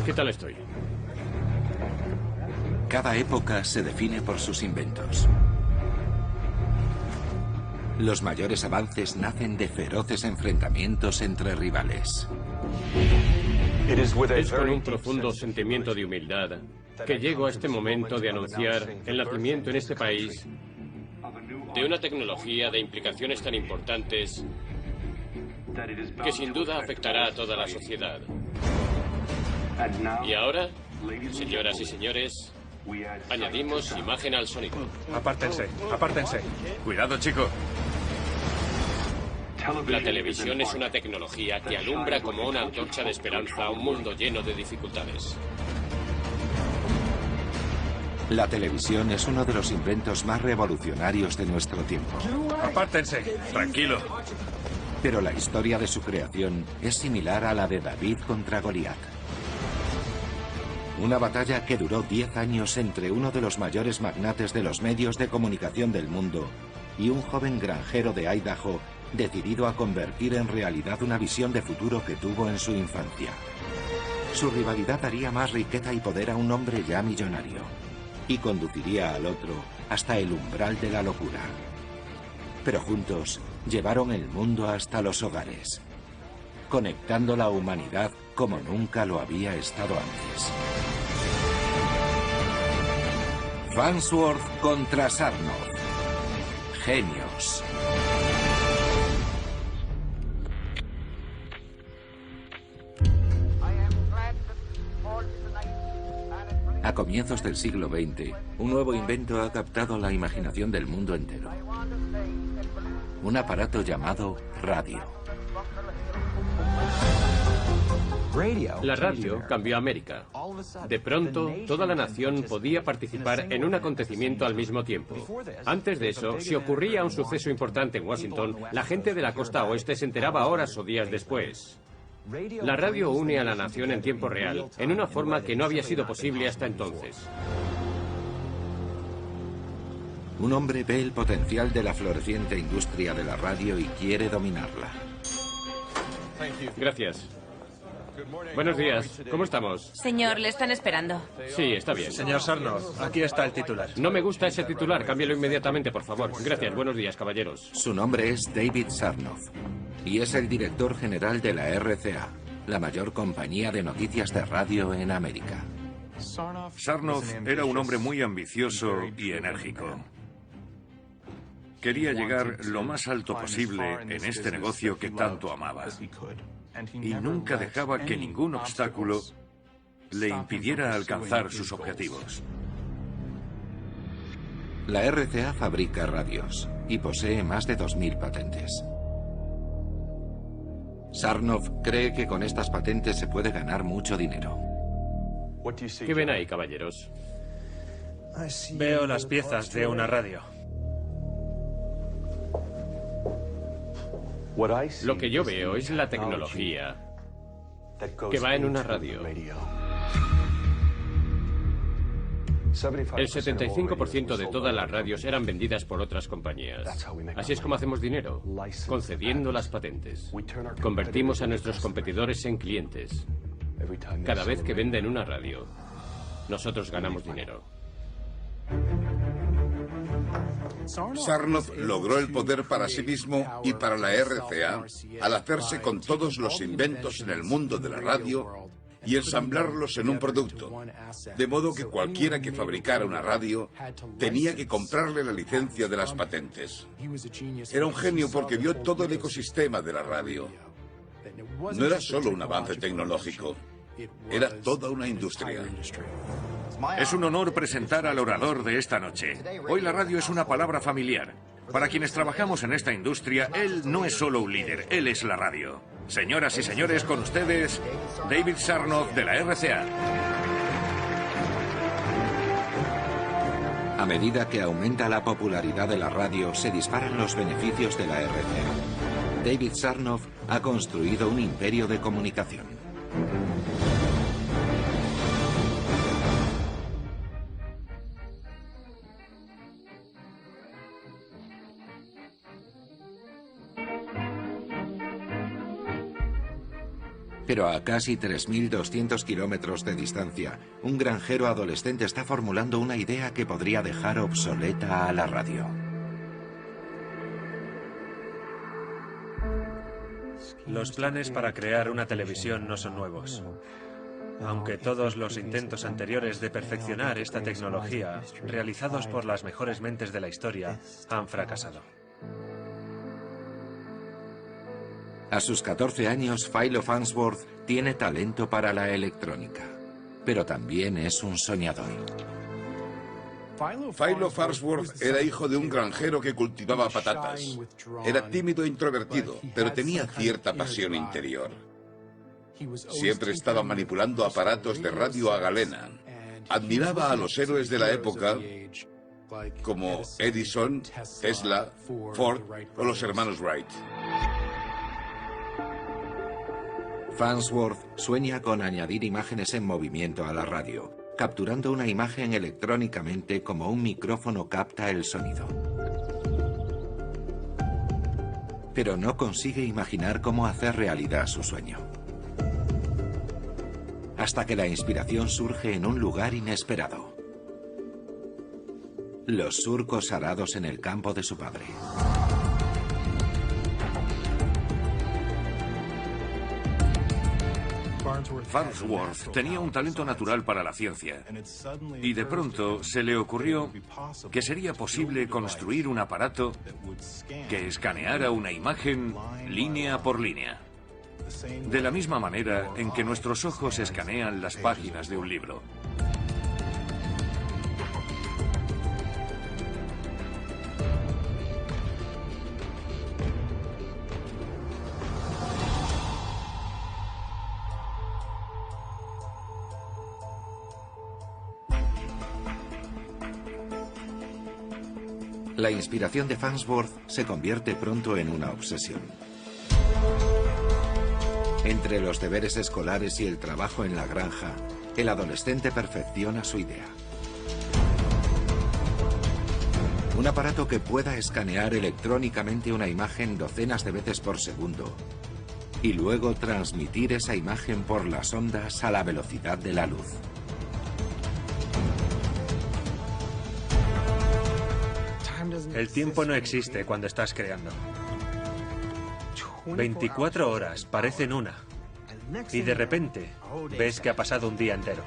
¿Qué tal estoy? Cada época se define por sus inventos. Los mayores avances nacen de feroces enfrentamientos entre rivales. Es con un profundo sentimiento de humildad que llego a este momento de anunciar el nacimiento en este país de una tecnología de implicaciones tan importantes que sin duda afectará a toda la sociedad. Y ahora, señoras y señores, añadimos imagen al sonido. Apártense, apártense. Cuidado, chico. La televisión es una tecnología que alumbra como una antorcha de esperanza a un mundo lleno de dificultades. La televisión es uno de los inventos más revolucionarios de nuestro tiempo. Apártense. Tranquilo. Pero la historia de su creación es similar a la de David contra Goliat. Una batalla que duró 10 años entre uno de los mayores magnates de los medios de comunicación del mundo y un joven granjero de Idaho decidido a convertir en realidad una visión de futuro que tuvo en su infancia. Su rivalidad daría más riqueza y poder a un hombre ya millonario y conduciría al otro hasta el umbral de la locura. Pero juntos llevaron el mundo hasta los hogares, conectando la humanidad como nunca lo había estado antes. Farnsworth contra Sarnoff. Genios. A comienzos del siglo XX, un nuevo invento ha captado la imaginación del mundo entero. Un aparato llamado radio. La radio cambió América. De pronto, toda la nación podía participar en un acontecimiento al mismo tiempo. Antes de eso, si ocurría un suceso importante en Washington, la gente de la costa oeste se enteraba horas o días después. La radio une a la nación en tiempo real, en una forma que no había sido posible hasta entonces. Un hombre ve el potencial de la floreciente industria de la radio y quiere dominarla. Gracias. Buenos días. ¿Cómo estamos? Señor, le están esperando. Sí, está bien. Señor Sarnoff, aquí está el titular. No me gusta ese titular. Cámbialo inmediatamente, por favor. Gracias. Buenos días, caballeros. Su nombre es David Sarnoff y es el director general de la RCA, la mayor compañía de noticias de radio en América. Sarnoff era un hombre muy ambicioso y enérgico. Quería llegar lo más alto posible en este negocio que tanto amaba. Y nunca dejaba que ningún obstáculo le impidiera alcanzar sus objetivos. La RCA fabrica radios y posee más de 2000 patentes. Sarnoff cree que con estas patentes se puede ganar mucho dinero. ¿Qué ven ahí, caballeros? Veo las piezas de una radio. Lo que yo veo es la tecnología que va en una radio. El 75% de todas las radios eran vendidas por otras compañías. Así es como hacemos dinero, concediendo las patentes. Convertimos a nuestros competidores en clientes. Cada vez que venden una radio, nosotros ganamos dinero. Sarnoff logró el poder para sí mismo y para la RCA al hacerse con todos los inventos en el mundo de la radio y ensamblarlos en un producto, de modo que cualquiera que fabricara una radio tenía que comprarle la licencia de las patentes. Era un genio porque vio todo el ecosistema de la radio. No era solo un avance tecnológico, era toda una industria. Es un honor presentar al orador de esta noche. Hoy la radio es una palabra familiar. Para quienes trabajamos en esta industria, él no es solo un líder, él es la radio. Señoras y señores, con ustedes, David Sarnoff de la RCA. A medida que aumenta la popularidad de la radio, se disparan los beneficios de la RCA. David Sarnoff ha construido un imperio de comunicación. Pero a casi 3.200 kilómetros de distancia, un granjero adolescente está formulando una idea que podría dejar obsoleta a la radio. Los planes para crear una televisión no son nuevos. Aunque todos los intentos anteriores de perfeccionar esta tecnología, realizados por las mejores mentes de la historia, han fracasado. A sus 14 años, Philo Farnsworth tiene talento para la electrónica, pero también es un soñador. Philo Farnsworth era hijo de un granjero que cultivaba patatas. Era tímido e introvertido, pero tenía cierta pasión interior. Siempre estaba manipulando aparatos de radio a galena. Admiraba a los héroes de la época, como Edison, Tesla, Ford o los hermanos Wright. Farnsworth sueña con añadir imágenes en movimiento a la radio, capturando una imagen electrónicamente como un micrófono capta el sonido. Pero no consigue imaginar cómo hacer realidad su sueño. Hasta que la inspiración surge en un lugar inesperado. Los surcos arados en el campo de su padre. Farnsworth tenía un talento natural para la ciencia y de pronto se le ocurrió que sería posible construir un aparato que escaneara una imagen línea por línea. De la misma manera en que nuestros ojos escanean las páginas de un libro. La inspiración de Farnsworth se convierte pronto en una obsesión. Entre los deberes escolares y el trabajo en la granja, el adolescente perfecciona su idea. Un aparato que pueda escanear electrónicamente una imagen docenas de veces por segundo y luego transmitir esa imagen por las ondas a la velocidad de la luz. El tiempo no existe cuando estás creando. 24 horas parecen una. Y de repente ves que ha pasado un día entero.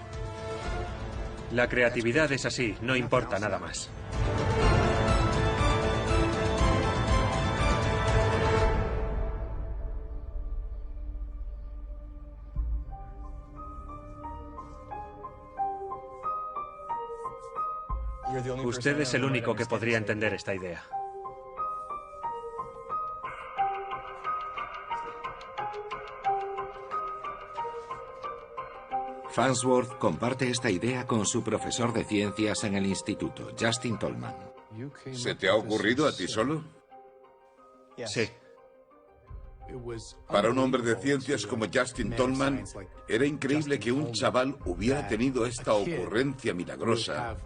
La creatividad es así, no importa nada más. Usted es el único que podría entender esta idea. Farnsworth comparte esta idea con su profesor de ciencias en el instituto, Justin Tolman. ¿Se te ha ocurrido a ti solo? Sí. Para un hombre de ciencias como Justin Tolman, era increíble que un chaval hubiera tenido esta ocurrencia milagrosa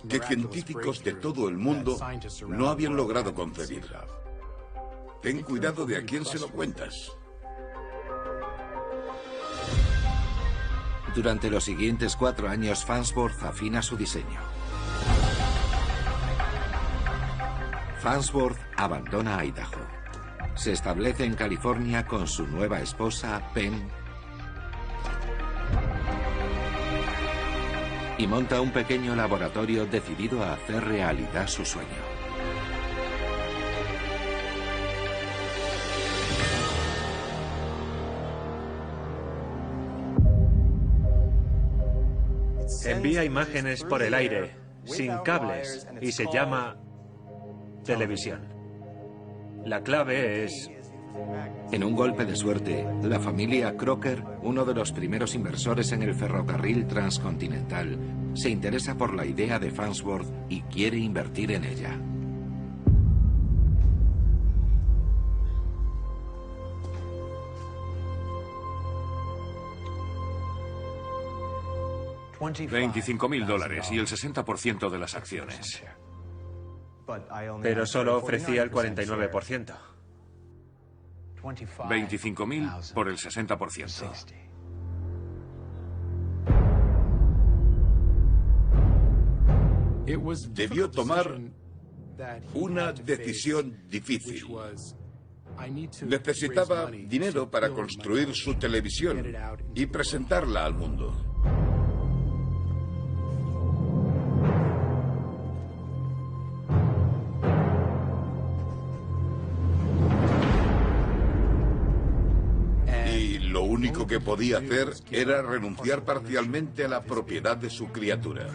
que científicos de todo el mundo no habían logrado concebir. Ten cuidado de a quién se lo cuentas. Durante los siguientes 4 años, Farnsworth afina su diseño. Farnsworth abandona Idaho. Se establece en California con su nueva esposa, Penn, y monta un pequeño laboratorio decidido a hacer realidad su sueño. Envía imágenes por el aire, sin cables, y se llama televisión. La clave es... En un golpe de suerte, la familia Crocker, uno de los primeros inversores en el ferrocarril transcontinental, se interesa por la idea de Farnsworth y quiere invertir en ella. $25.000 y el 60% de las acciones. Pero solo ofrecía el 49%. 25.000 por el 60%. Debió tomar una decisión difícil. Necesitaba dinero para construir su televisión y presentarla al mundo. Y lo único que podía hacer era renunciar parcialmente a la propiedad de su criatura.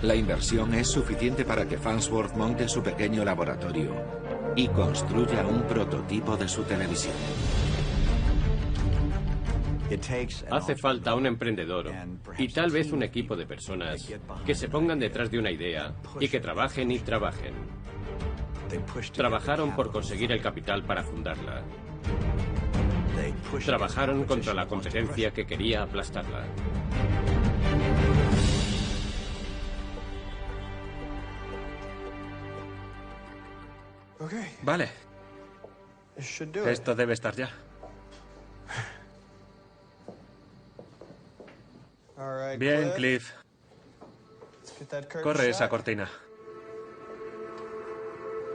La inversión es suficiente para que Farnsworth monte su pequeño laboratorio y construya un prototipo de su televisión. Hace falta un emprendedor y tal vez un equipo de personas que se pongan detrás de una idea y que trabajen y trabajen. Trabajaron por conseguir el capital para fundarla. Trabajaron contra la competencia que quería aplastarla. Vale. Esto debe estar ya. Bien, Cliff. Corre esa cortina.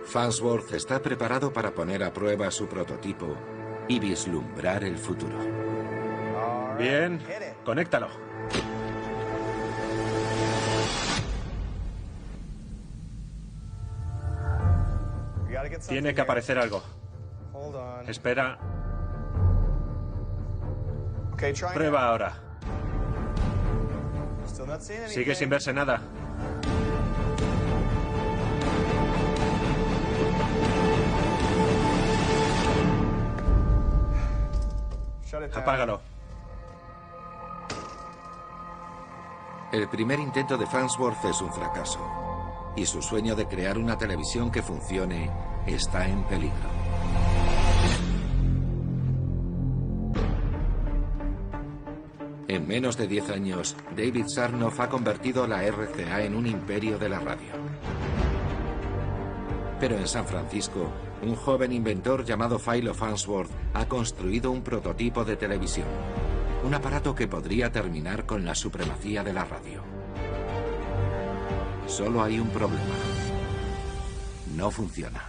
Farnsworth está preparado para poner a prueba su prototipo y vislumbrar el futuro. Bien, conéctalo. Tiene que aparecer algo. Espera. Prueba ahora. Sigue sin verse nada. Apágalo. El primer intento de Farnsworth es un fracaso, y su sueño de crear una televisión que funcione está en peligro. En menos de 10 años, David Sarnoff ha convertido la RCA en un imperio de la radio. Pero en San Francisco, un joven inventor llamado Philo Farnsworth ha construido un prototipo de televisión. Un aparato que podría terminar con la supremacía de la radio. Solo hay un problema. No funciona.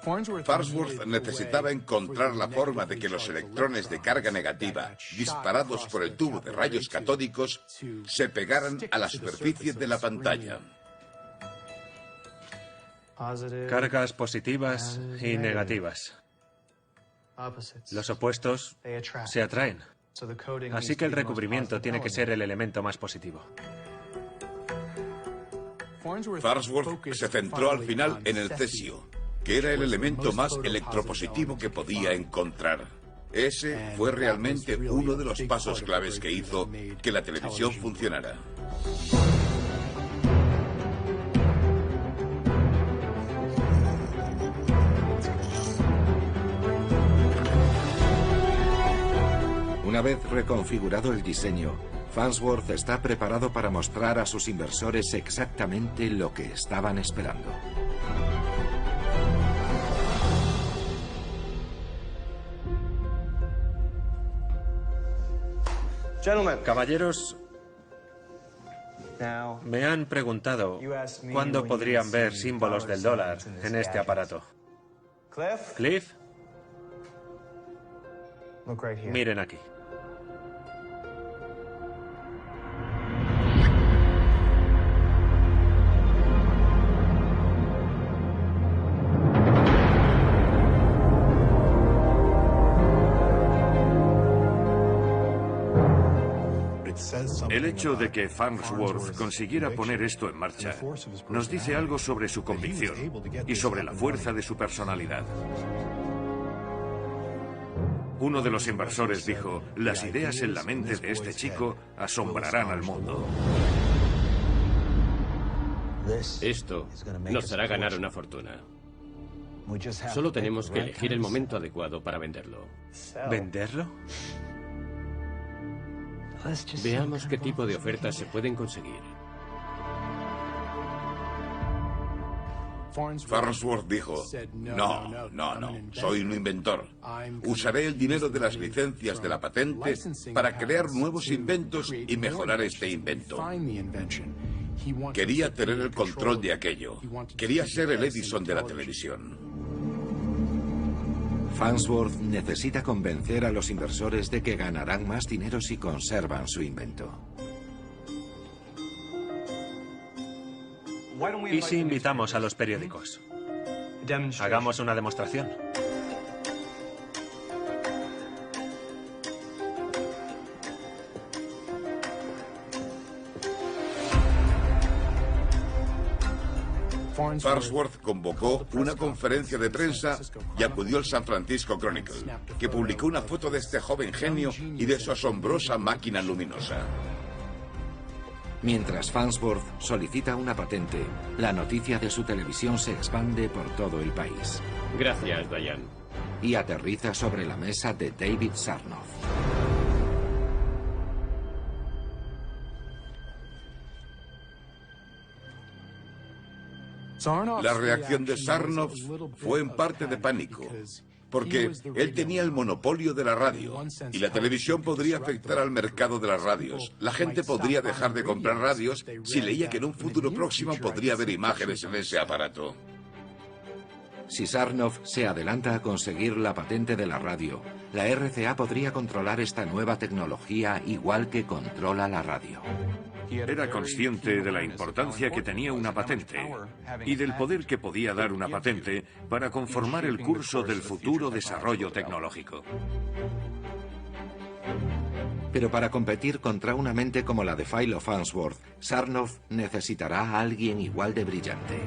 Farnsworth necesitaba encontrar la forma de que los electrones de carga negativa, disparados por el tubo de rayos catódicos, se pegaran a la superficie de la pantalla. Cargas positivas y negativas. Los opuestos se atraen. Así que el recubrimiento tiene que ser el elemento más positivo. Farnsworth se centró al final en el cesio, que era el elemento más electropositivo que podía encontrar. Ese fue realmente uno de los pasos claves que hizo que la televisión funcionara. Una vez reconfigurado el diseño, Farnsworth está preparado para mostrar a sus inversores exactamente lo que estaban esperando. Caballeros, me han preguntado cuándo podrían ver símbolos del dólar en este aparato. Cliff, miren aquí. El hecho de que Farnsworth consiguiera poner esto en marcha nos dice algo sobre su convicción y sobre la fuerza de su personalidad. Uno de los inversores dijo: "Las ideas en la mente de este chico asombrarán al mundo". Esto nos hará ganar una fortuna. Solo tenemos que elegir el momento adecuado para venderlo. ¿Venderlo? Veamos qué tipo de ofertas se pueden conseguir. Farnsworth dijo, no, soy un inventor. Usaré el dinero de las licencias de la patente para crear nuevos inventos y mejorar este invento. Quería tener el control de aquello. Quería ser el Edison de la televisión. Farnsworth necesita convencer a los inversores de que ganarán más dinero si conservan su invento. ¿Y si invitamos a los periódicos? Hagamos una demostración. Farnsworth convocó una conferencia de prensa y acudió al San Francisco Chronicle, que publicó una foto de este joven genio y de su asombrosa máquina luminosa. Mientras Farnsworth solicita una patente, la noticia de su televisión se expande por todo el país. Gracias, Diane. Y aterriza sobre la mesa de David Sarnoff. La reacción de Sarnoff fue en parte de pánico, porque él tenía el monopolio de la radio y la televisión podría afectar al mercado de las radios. La gente podría dejar de comprar radios si leía que en un futuro próximo podría haber imágenes en ese aparato. Si Sarnoff se adelanta a conseguir la patente de la radio, la RCA podría controlar esta nueva tecnología igual que controla la radio. Era consciente de la importancia que tenía una patente y del poder que podía dar una patente para conformar el curso del futuro desarrollo tecnológico. Pero para competir contra una mente como la de Philo Farnsworth, Sarnoff necesitará a alguien igual de brillante.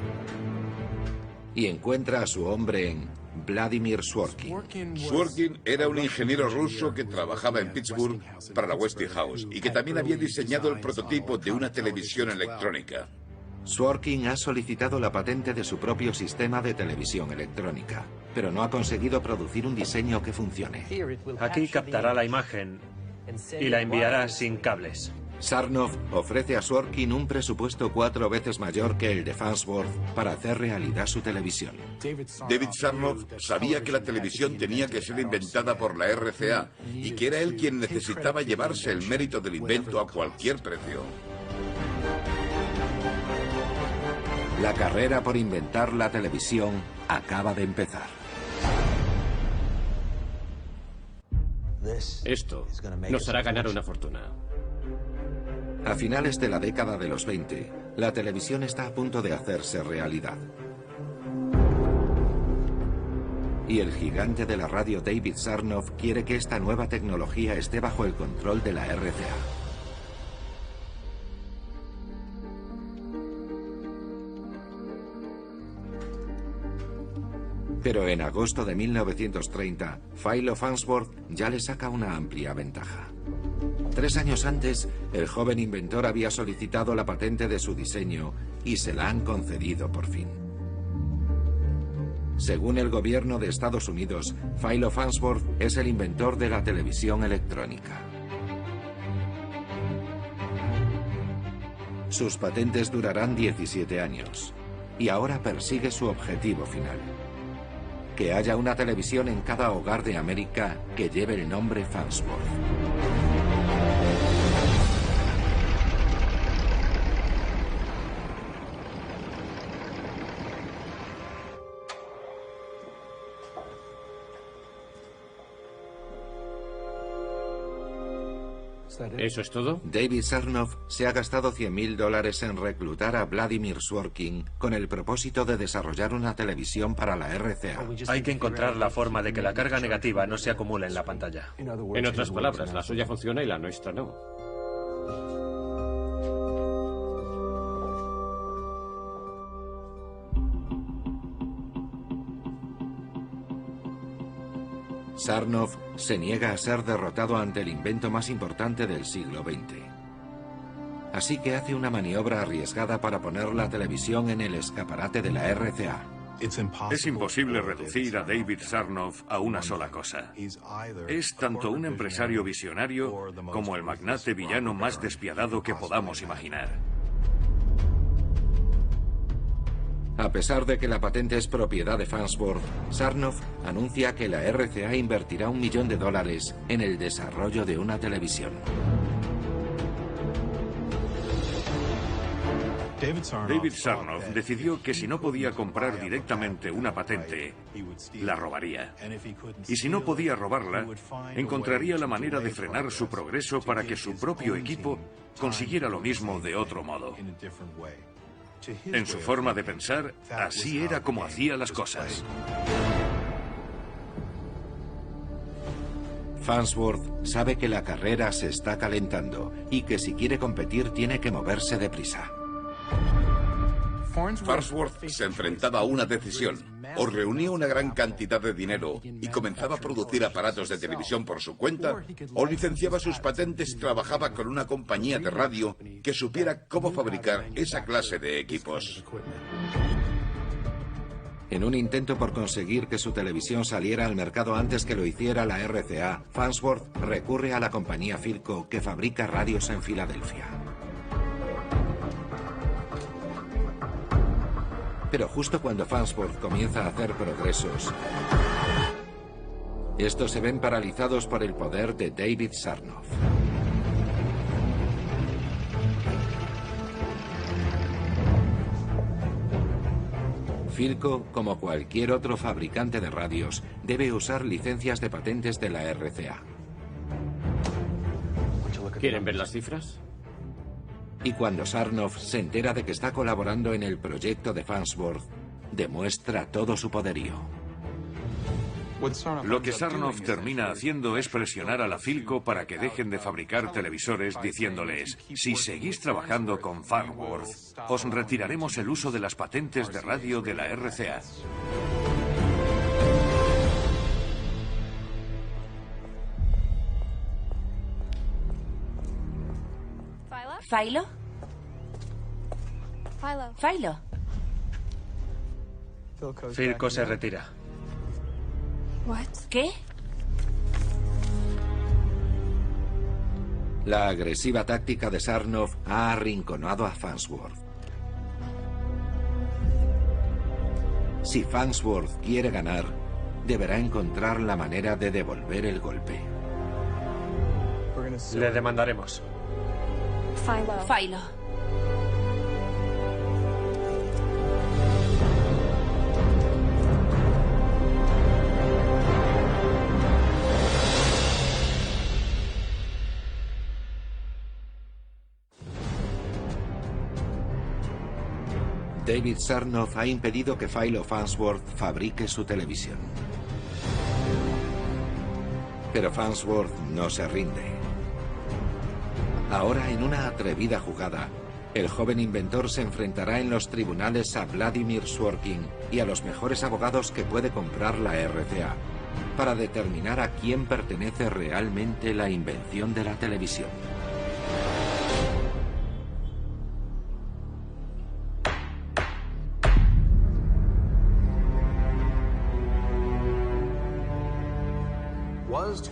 Y encuentra a su hombre en Vladimir Sworkin. Sworkin era un ingeniero ruso que trabajaba en Pittsburgh para la Westinghouse y que también había diseñado el prototipo de una televisión electrónica. Sworkin ha solicitado la patente de su propio sistema de televisión electrónica, pero no ha conseguido producir un diseño que funcione. Aquí captará la imagen y la enviará sin cables. Sarnoff ofrece a Sworkin un presupuesto 4 veces mayor que el de Farnsworth para hacer realidad su televisión. David Sarnoff sabía que la televisión tenía que ser inventada por la RCA y que era él quien necesitaba llevarse el mérito del invento a cualquier precio. La carrera por inventar la televisión acaba de empezar. Esto nos hará ganar una fortuna. A finales de la década de los 20, la televisión está a punto de hacerse realidad. Y el gigante de la radio David Sarnoff quiere que esta nueva tecnología esté bajo el control de la RCA. Pero en agosto de 1930, Philo Farnsworth ya le saca una amplia ventaja. 3 años antes, el joven inventor había solicitado la patente de su diseño y se la han concedido por fin. Según el gobierno de Estados Unidos, Philo Farnsworth es el inventor de la televisión electrónica. Sus patentes durarán 17 años y ahora persigue su objetivo final: que haya una televisión en cada hogar de América que lleve el nombre Farnsworth. ¿Eso es todo? David Sarnoff se ha gastado $100.000 en reclutar a Vladimir Sworkin con el propósito de desarrollar una televisión para la RCA. Hay que encontrar la forma de que la carga negativa no se acumule en la pantalla. En otras palabras, la suya funciona y la nuestra no. Sarnoff se niega a ser derrotado ante el invento más importante del siglo XX. Así que hace una maniobra arriesgada para poner la televisión en el escaparate de la RCA. Es imposible reducir a David Sarnoff a una sola cosa. Es tanto un empresario visionario como el magnate villano más despiadado que podamos imaginar. A pesar de que la patente es propiedad de Farnsworth, Sarnoff anuncia que la RCA invertirá $1 millón en el desarrollo de una televisión. David Sarnoff decidió que si no podía comprar directamente una patente, la robaría. Y si no podía robarla, encontraría la manera de frenar su progreso para que su propio equipo consiguiera lo mismo de otro modo. En su forma de pensar, así era como hacía las cosas. Farnsworth sabe que la carrera se está calentando y que si quiere competir tiene que moverse deprisa. Farnsworth se enfrentaba a una decisión: o reunía una gran cantidad de dinero y comenzaba a producir aparatos de televisión por su cuenta, o licenciaba sus patentes y trabajaba con una compañía de radio que supiera cómo fabricar esa clase de equipos. En un intento por conseguir que su televisión saliera al mercado antes que lo hiciera la RCA, Farnsworth recurre a la compañía Philco, que fabrica radios en Filadelfia. Pero justo cuando Farnsworth comienza a hacer progresos, estos se ven paralizados por el poder de David Sarnoff. Philco, como cualquier otro fabricante de radios, debe usar licencias de patentes de la RCA. ¿Quieren ver las cifras? Y cuando Sarnoff se entera de que está colaborando en el proyecto de Farnsworth, demuestra todo su poderío. Lo que Sarnoff termina haciendo es presionar a la Philco para que dejen de fabricar televisores, diciéndoles: si seguís trabajando con Farnsworth, os retiraremos el uso de las patentes de radio de la RCA. ¿Philo? Philo. Philco se retira. ¿Qué? La agresiva táctica de Sarnoff ha arrinconado a Farnsworth. Si Farnsworth quiere ganar, deberá encontrar la manera de devolver el golpe. Le demandaremos. Philo. David Sarnoff ha impedido que Philo Farnsworth fabrique su televisión. Pero Farnsworth no se rinde. Ahora, en una atrevida jugada, el joven inventor se enfrentará en los tribunales a Vladimir Sworkin y a los mejores abogados que puede comprar la RCA, para determinar a quién pertenece realmente la invención de la televisión.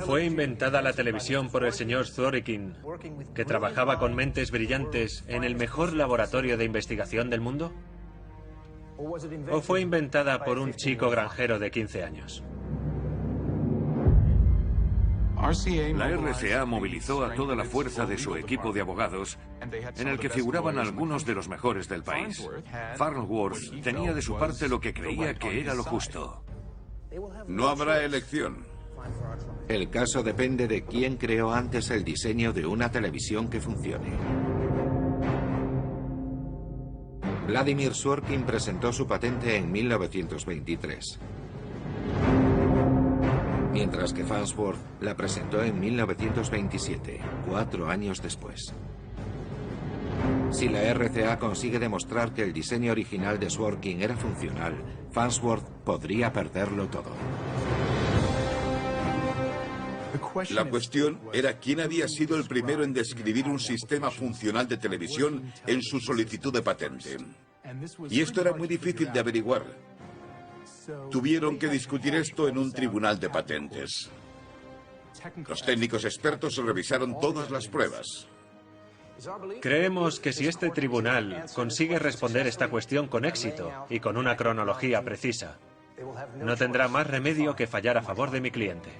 ¿Fue inventada la televisión por el señor Zworykin, que trabajaba con mentes brillantes en el mejor laboratorio de investigación del mundo? ¿O fue inventada por un chico granjero de 15 años? La RCA movilizó a toda la fuerza de su equipo de abogados, en el que figuraban algunos de los mejores del país. Farnsworth tenía de su parte lo que creía que era lo justo. No habrá elección. El caso depende de quién creó antes el diseño de una televisión que funcione. Vladimir Sworkin presentó su patente en 1923, mientras que Farnsworth la presentó en 1927, 4 años después. Si la RCA consigue demostrar que el diseño original de Sworkin era funcional, Farnsworth podría perderlo todo. La cuestión era quién había sido el primero en describir un sistema funcional de televisión en su solicitud de patente. Y esto era muy difícil de averiguar. Tuvieron que discutir esto en un tribunal de patentes. Los técnicos expertos revisaron todas las pruebas. Creemos que si este tribunal consigue responder esta cuestión con éxito y con una cronología precisa, no tendrá más remedio que fallar a favor de mi cliente.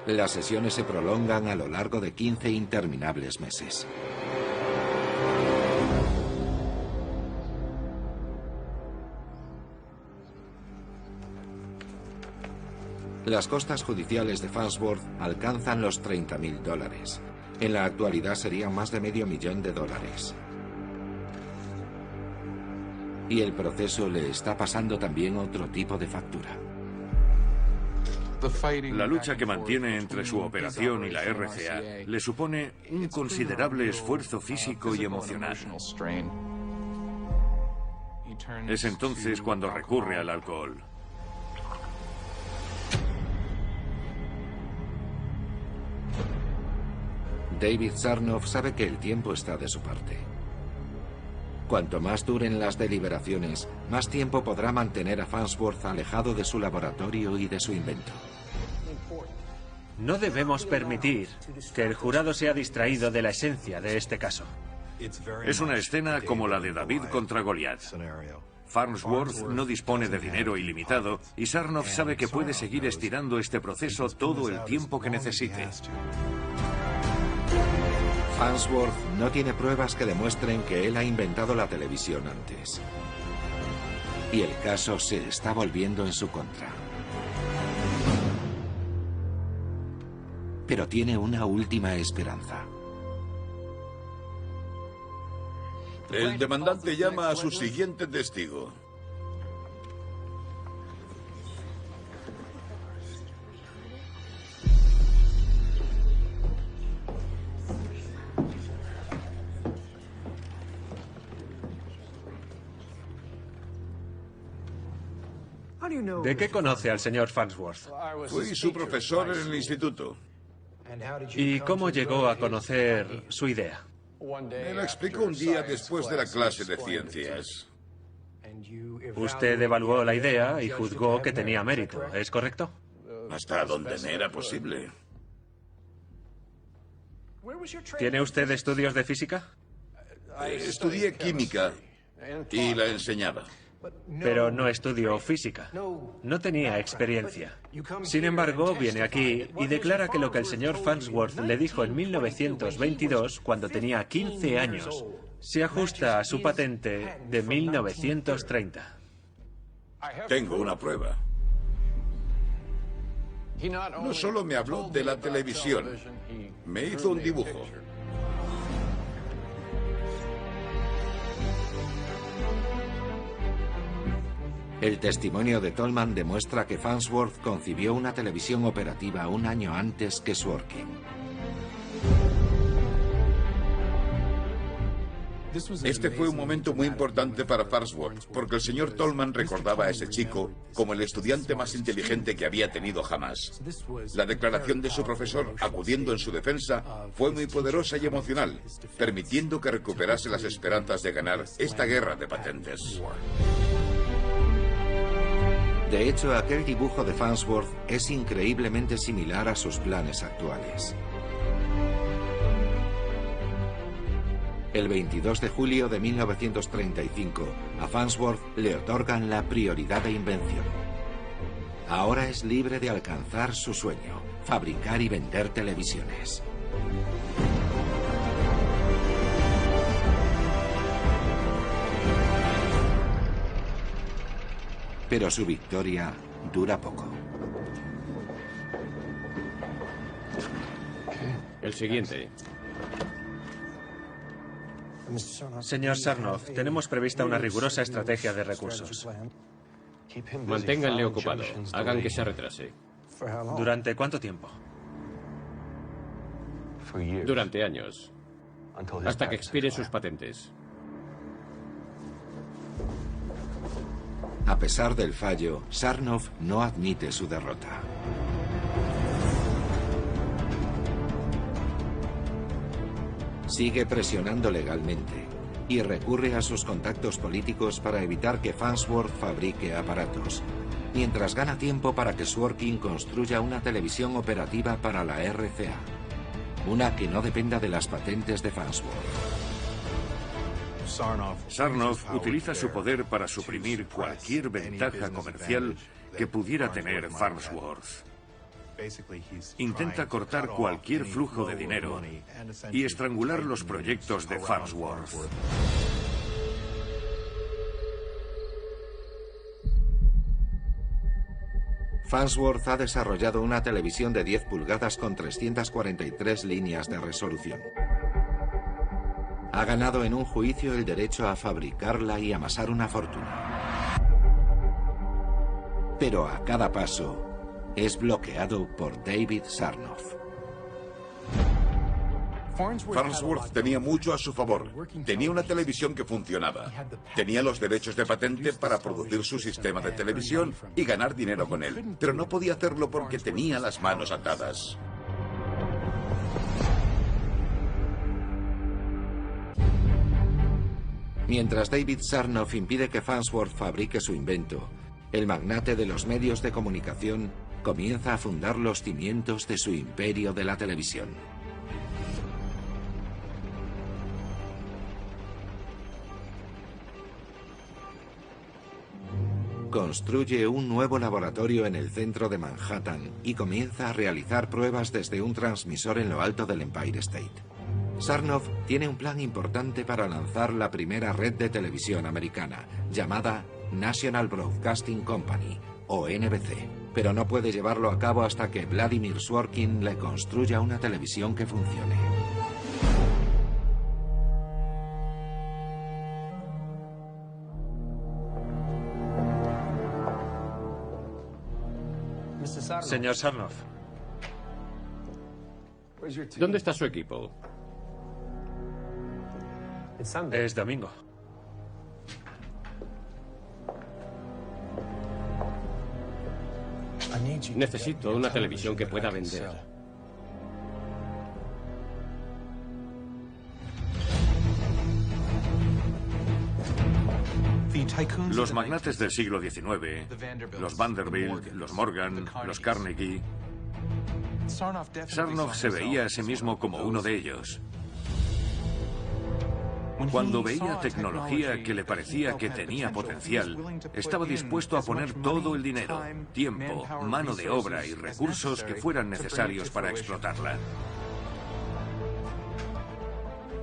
Las sesiones se prolongan a lo largo de 15 interminables meses. Las costas judiciales de Farnsworth alcanzan los $30.000. En la actualidad serían más de $500.000. Y el proceso le está pasando también otro tipo de factura. La lucha que mantiene entre su operación y la RCA le supone un considerable esfuerzo físico y emocional. Es entonces cuando recurre al alcohol. David Sarnoff sabe que el tiempo está de su parte. Cuanto más duren las deliberaciones, más tiempo podrá mantener a Farnsworth alejado de su laboratorio y de su invento. No debemos permitir que el jurado sea distraído de la esencia de este caso. Es una escena como la de David contra Goliat. Farnsworth no dispone de dinero ilimitado y Sarnoff sabe que puede seguir estirando este proceso todo el tiempo que necesite. Farnsworth no tiene pruebas que demuestren que él ha inventado la televisión antes. Y el caso se está volviendo en su contra. Pero tiene una última esperanza. El demandante llama a su siguiente testigo. ¿De qué conoce al señor Farnsworth? Fui su profesor en el instituto. ¿Y cómo llegó a conocer su idea? Me lo explicó un día después de la clase de ciencias. Usted evaluó la idea y juzgó que tenía mérito, ¿es correcto? Hasta donde me era posible. ¿Tiene usted estudios de física? Estudié química y la enseñaba. Pero no estudió física. No tenía experiencia. Sin embargo, viene aquí y declara que lo que el señor Farnsworth le dijo en 1922, cuando tenía 15 años, se ajusta a su patente de 1930. Tengo una prueba. No solo me habló de la televisión, me hizo un dibujo. El testimonio de Tolman demuestra que Farnsworth concibió una televisión operativa un año antes que Zworykin. Este fue un momento muy importante para Farnsworth, porque el señor Tolman recordaba a ese chico como el estudiante más inteligente que había tenido jamás. La declaración de su profesor, acudiendo en su defensa, fue muy poderosa y emocional, permitiendo que recuperase las esperanzas de ganar esta guerra de patentes. De hecho, aquel dibujo de Farnsworth es increíblemente similar a sus planes actuales. El 22 de julio de 1935, a Farnsworth le otorgan la prioridad de invención. Ahora es libre de alcanzar su sueño, fabricar y vender televisiones. Pero su victoria dura poco. El siguiente. Señor Sarnoff, tenemos prevista una rigurosa estrategia de recursos. Manténganle ocupado. Hagan que se retrase. ¿Durante cuánto tiempo? Durante años. Hasta que expiren sus patentes. A pesar del fallo, Sarnoff no admite su derrota. Sigue presionando legalmente y recurre a sus contactos políticos para evitar que Farnsworth fabrique aparatos, mientras gana tiempo para que Zworykin construya una televisión operativa para la RCA. una que no dependa de las patentes de Farnsworth. Sarnoff utiliza su poder para suprimir cualquier ventaja comercial que pudiera tener Farnsworth. Intenta cortar cualquier flujo de dinero y estrangular los proyectos de Farnsworth. Farnsworth ha desarrollado una televisión de 10 pulgadas con 343 líneas de resolución. Ha ganado en un juicio el derecho a fabricarla y amasar una fortuna. Pero a cada paso es bloqueado por David Sarnoff. Farnsworth tenía mucho a su favor. Tenía una televisión que funcionaba. Tenía los derechos de patente para producir su sistema de televisión y ganar dinero con él. Pero no podía hacerlo porque tenía las manos atadas. Mientras David Sarnoff impide que Farnsworth fabrique su invento, el magnate de los medios de comunicación comienza a fundar los cimientos de su imperio de la televisión. Construye un nuevo laboratorio en el centro de Manhattan y comienza a realizar pruebas desde un transmisor en lo alto del Empire State. Sarnoff tiene un plan importante para lanzar la primera red de televisión americana, llamada National Broadcasting Company, o NBC, pero no puede llevarlo a cabo hasta que Vladimir Sworkin le construya una televisión que funcione. Señor Sarnoff. ¿Dónde está su equipo? Es domingo. Necesito una televisión que pueda vender. Los magnates del siglo XIX, los Vanderbilt, los Morgan, los Carnegie, Sarnoff se veía a sí mismo como uno de ellos. Cuando veía tecnología que le parecía que tenía potencial, estaba dispuesto a poner todo el dinero, tiempo, mano de obra y recursos que fueran necesarios para explotarla.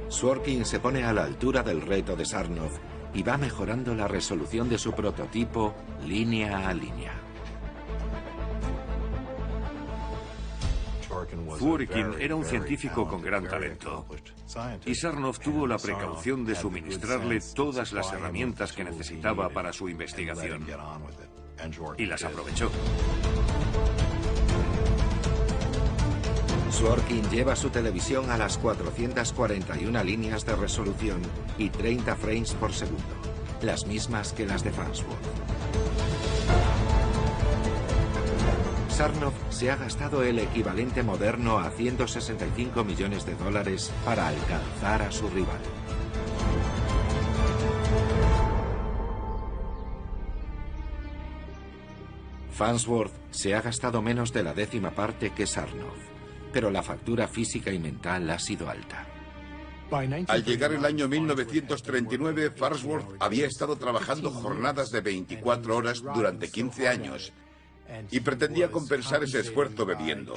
Sworkin se pone a la altura del reto de Sarnoff y va mejorando la resolución de su prototipo línea a línea. Sworkin era un científico con gran talento, y Sarnoff tuvo la precaución de suministrarle todas las herramientas que necesitaba para su investigación, y las aprovechó. Sworkin lleva su televisión a las 441 líneas de resolución y 30 frames por segundo, las mismas que las de Farnsworth. Sarnoff se ha gastado el equivalente moderno a $165 millones para alcanzar a su rival. Farnsworth se ha gastado menos de la 10ª parte que Sarnoff, pero la factura física y mental ha sido alta. Al llegar el año 1939, Farnsworth había estado trabajando jornadas de 24 horas durante 15 años y pretendía compensar ese esfuerzo bebiendo.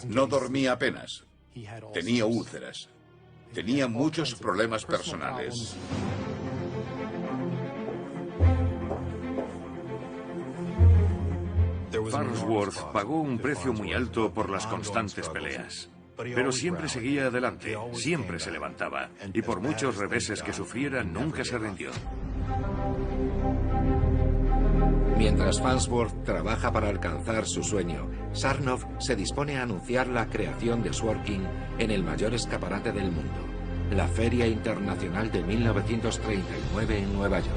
No dormía apenas, tenía úlceras, tenía muchos problemas personales. Farnsworth pagó un precio muy alto por las constantes peleas. Pero siempre seguía adelante, siempre se levantaba, y por muchos reveses que sufriera, nunca se rindió. Mientras Farnsworth trabaja para alcanzar su sueño, Sarnoff se dispone a anunciar la creación de Sworkin en el mayor escaparate del mundo, la Feria Internacional de 1939 en Nueva York.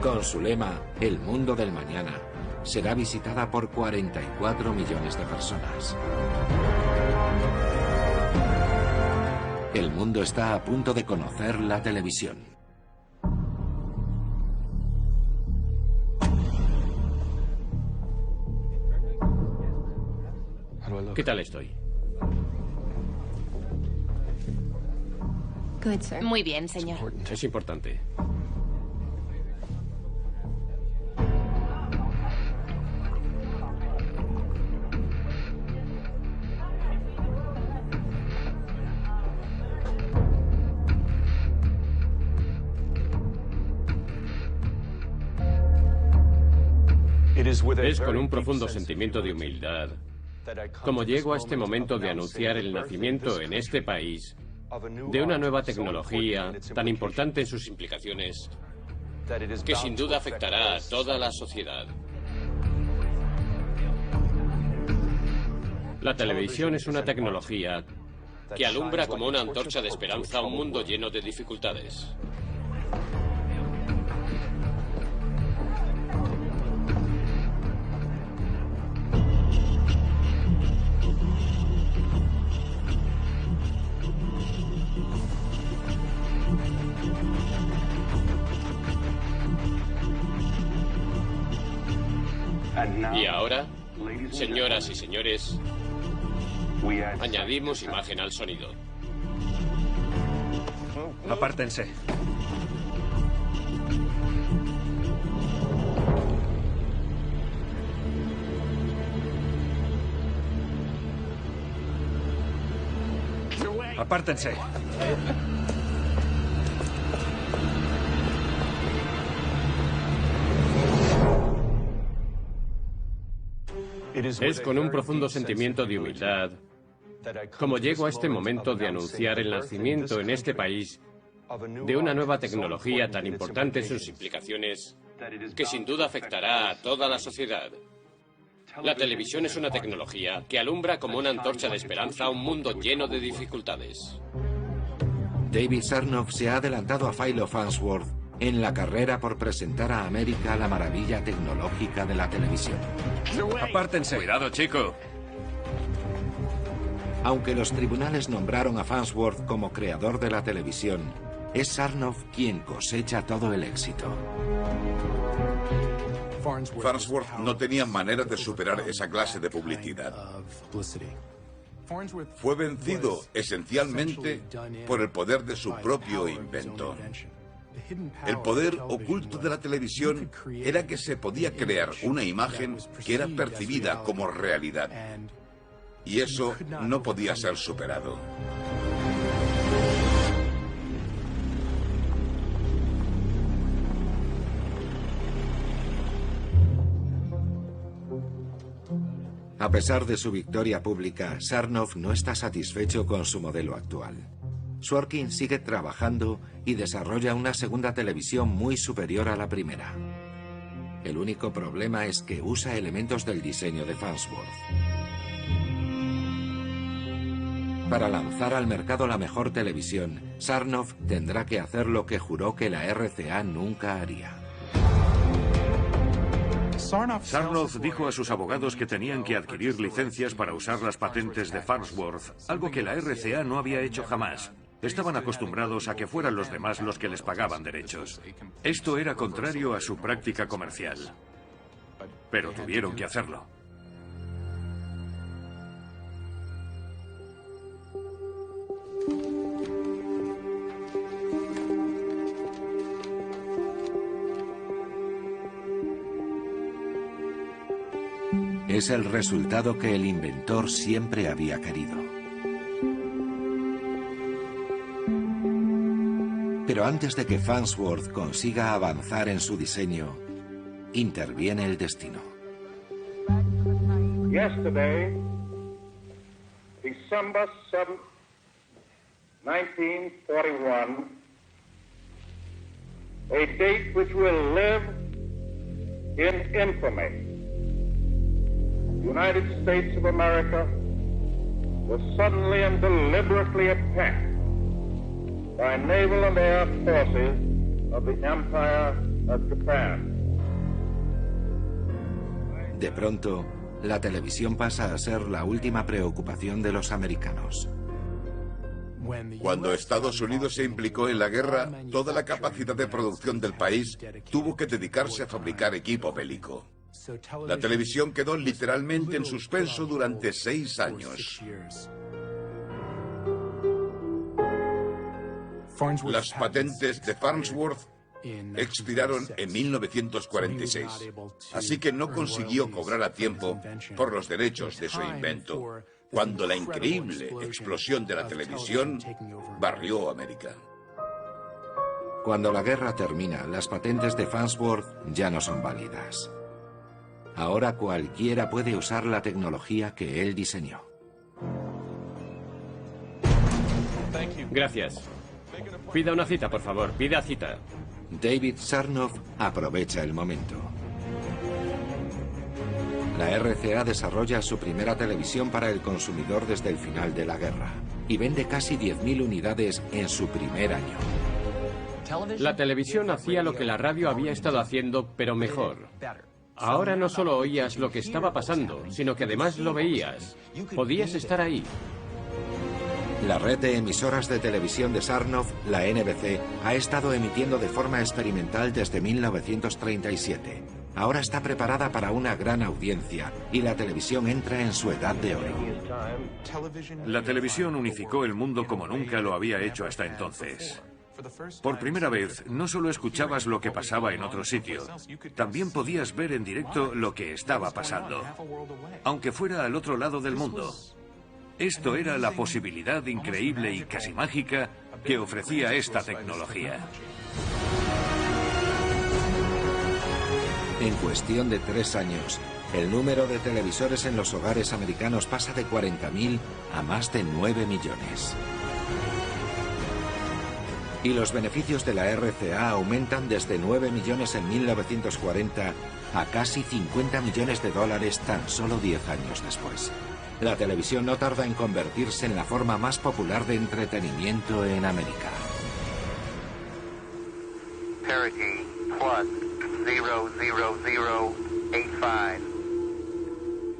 Con su lema, El mundo del mañana, será visitada por 44 millones de personas. El mundo está a punto de conocer la televisión. ¿Qué tal estoy? Muy bien, señor. Es importante. Es con un profundo sentimiento de humildad como llego a este momento de anunciar el nacimiento en este país de una nueva tecnología tan importante en sus implicaciones que sin duda afectará a toda la sociedad. La televisión es una tecnología que alumbra como una antorcha de esperanza un mundo lleno de dificultades. Y ahora, señoras y señores, añadimos imagen al sonido. Apártense. Apártense. Es con un profundo sentimiento de humildad como llego a este momento de anunciar el nacimiento en este país de una nueva tecnología tan importante en sus implicaciones que sin duda afectará a toda la sociedad. La televisión es una tecnología que alumbra como una antorcha de esperanza un mundo lleno de dificultades. David Sarnoff se ha adelantado a Philo Farnsworth en la carrera por presentar a América la maravilla tecnológica de la televisión. Apártense. Cuidado, chico. Aunque los tribunales nombraron a Farnsworth como creador de la televisión, es Sarnoff quien cosecha todo el éxito. Farnsworth no tenía manera de superar esa clase de publicidad. Fue vencido esencialmente por el poder de su propio invento. El poder oculto de la televisión era que se podía crear una imagen que era percibida como realidad. Y eso no podía ser superado. A pesar de su victoria pública, Sarnoff no está satisfecho con su modelo actual. Sorkin sigue trabajando y desarrolla una segunda televisión muy superior a la primera. El único problema es que usa elementos del diseño de Farnsworth. Para lanzar al mercado la mejor televisión, Sarnoff tendrá que hacer lo que juró que la RCA nunca haría. Sarnoff dijo a sus abogados que tenían que adquirir licencias para usar las patentes de Farnsworth, algo que la RCA no había hecho jamás. Estaban acostumbrados a que fueran los demás los que les pagaban derechos. Esto era contrario a su práctica comercial. Pero tuvieron que hacerlo. Es el resultado que el inventor siempre había querido. Pero antes de que Farnsworth consiga avanzar en su diseño, interviene el destino. Yesterday, December 7th, 1941, a date which will live in infamy. The United States of America was suddenly and deliberately attacked by naval and air forces of the Empire of Japan. De pronto, la televisión pasa a ser la última preocupación de los americanos. Cuando Estados Unidos se implicó en la guerra, toda la capacidad de producción del país tuvo que dedicarse a fabricar equipo bélico. La televisión quedó literalmente en suspenso durante 6 años. Las patentes de Farnsworth expiraron en 1946, así que no consiguió cobrar a tiempo por los derechos de su invento, cuando la increíble explosión de la televisión barrió América. Cuando la guerra termina, las patentes de Farnsworth ya no son válidas. Ahora cualquiera puede usar la tecnología que él diseñó. Gracias. Pida una cita, por favor. Pida cita. David Sarnoff aprovecha el momento. La RCA desarrolla su primera televisión para el consumidor desde el final de la guerra y vende casi 10.000 unidades en su primer año. La televisión hacía lo que la radio había estado haciendo, pero mejor. Ahora no solo oías lo que estaba pasando, sino que además lo veías. Podías estar ahí. La red de emisoras de televisión de Sarnoff, la NBC, ha estado emitiendo de forma experimental desde 1937. Ahora está preparada para una gran audiencia y la televisión entra en su edad de oro. La televisión unificó el mundo como nunca lo había hecho hasta entonces. Por primera vez, no solo escuchabas lo que pasaba en otro sitio, también podías ver en directo lo que estaba pasando, aunque fuera al otro lado del mundo. Esto era la posibilidad increíble y casi mágica que ofrecía esta tecnología. En cuestión de 3 años, el número de televisores en los hogares americanos pasa de 40.000 a más de 9 millones. Y los beneficios de la RCA aumentan desde 9 millones en 1940 a casi 50 millones de dólares tan solo 10 años después. La televisión no tarda en convertirse en la forma más popular de entretenimiento en América. Parity plus 00085.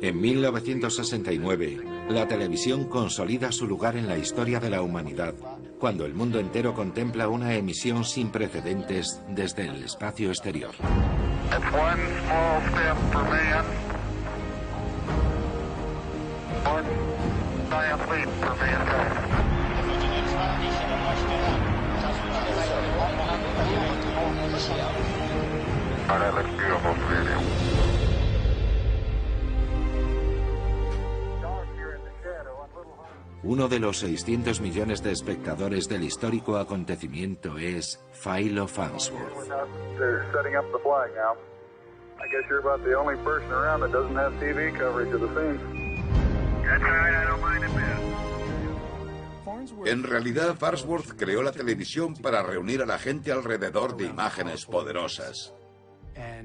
En 1969, la televisión consolida su lugar en la historia de la humanidad, cuando el mundo entero contempla una emisión sin precedentes desde el espacio exterior. That's one small step for man, one giant leap for mankind. Oh, that looks beautiful, video. Uno de los 600 millones de espectadores del histórico acontecimiento es Philo Farnsworth. They're setting up the flag now. I guess you're about the only person around that doesn't have TV coverage of the scene. That's all right, I don't mind a bit. En realidad, Farnsworth creó la televisión para reunir a la gente alrededor de imágenes poderosas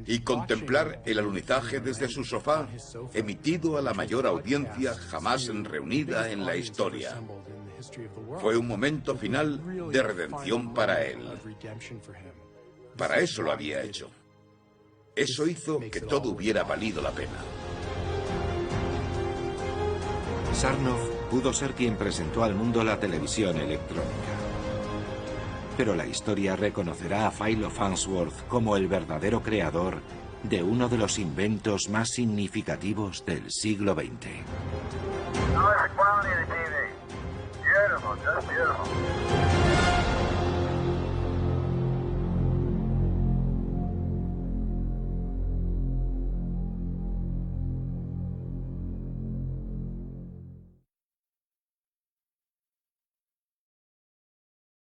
y contemplar el alunizaje desde su sofá, emitido a la mayor audiencia jamás reunida en la historia. Fue un momento final de redención para él. Para eso lo había hecho. Eso hizo que todo hubiera valido la pena. Sarnoff pudo ser quien presentó al mundo la televisión electrónica. Pero la historia reconocerá a Philo Farnsworth como el verdadero creador de uno de los inventos más significativos del siglo XX. Beautiful, just beautiful.